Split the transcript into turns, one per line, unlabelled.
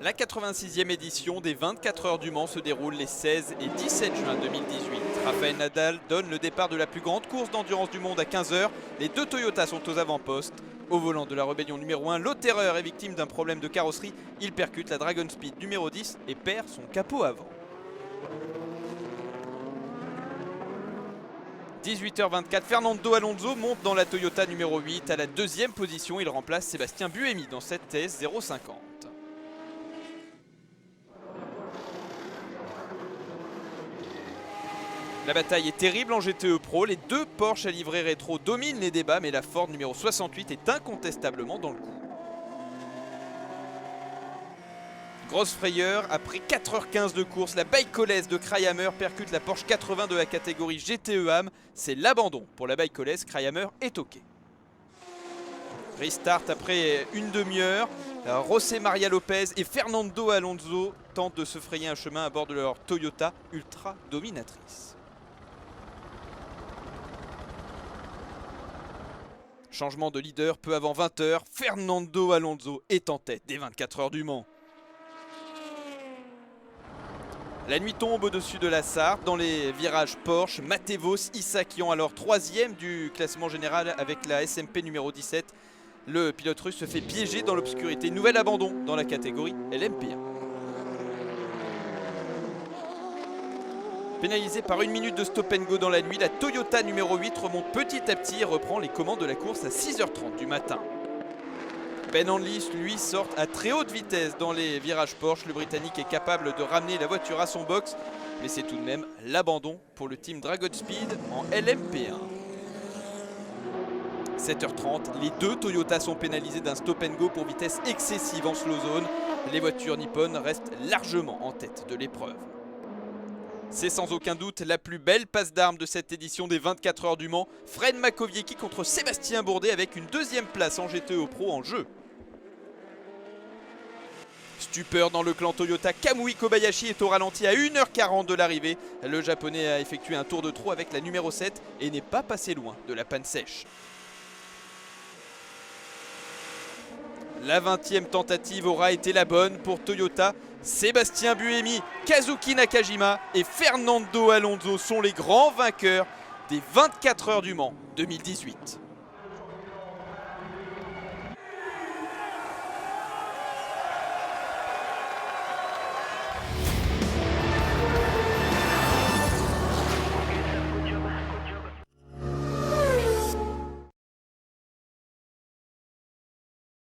La 86e édition des 24 heures du Mans se déroule les 16 et 17 juin 2018. Rafael Nadal donne le départ de la plus grande course d'endurance du monde à 15 h. Les deux Toyotas sont aux avant-postes. Au volant de la rébellion numéro 1, Lautereur est victime d'un problème de carrosserie. Il percute la Dragon Speed numéro 10 et perd son capot avant. 18h24, Fernando Alonso monte dans la Toyota numéro 8. À la deuxième position, il remplace Sébastien Buemi dans cette TS 050. La bataille est terrible en GTE Pro, les deux Porsche à livrée rétro dominent les débats, mais la Ford numéro 68 est incontestablement dans le coup. Grosse frayeur, après 4h15 de course, la Baikolès de Krahammer percute la Porsche 80 de la catégorie GTE AM. C'est l'abandon pour la Baikolès, Krahammer est OK. Restart après une demi-heure. José María López et Fernando Alonso tentent de se frayer un chemin à bord de leur Toyota ultra dominatrice. Changement de leader peu avant 20 h, Fernando Alonso est en tête des 24 heures du Mans. La nuit tombe au-dessus de la Sarthe. Dans les virages Porsche, Matevos, Isakian alors 3e du classement général avec la SMP numéro 17. Le pilote russe se fait piéger dans l'obscurité. Nouvel abandon dans la catégorie LMP1. Pénalisé par une minute de stop and go dans la nuit, la Toyota numéro 8 remonte petit à petit et reprend les commandes de la course à 6h30 du matin. Ben Hanley, lui, sort à très haute vitesse dans les virages Porsche. Le Britannique est capable de ramener la voiture à son box, mais c'est tout de même l'abandon pour le team Dragon Speed en LMP1. 7h30, les deux Toyotas sont pénalisés d'un stop and go pour vitesse excessive en slow zone. Les voitures nippones restent largement en tête de l'épreuve. C'est sans aucun doute la plus belle passe d'armes de cette édition des 24 heures du Mans. Fred Makowiecki contre Sébastien Bourdet avec une deuxième place en GTE Pro en jeu. Stupeur dans le clan Toyota, Kamui Kobayashi est au ralenti à 1h40 de l'arrivée. Le japonais a effectué un tour de trot avec la numéro 7 et n'est pas passé loin de la panne sèche. La 20e tentative aura été la bonne pour Toyota. Sébastien Buemi, Kazuki Nakajima et Fernando Alonso sont les grands vainqueurs des 24 heures du Mans 2018.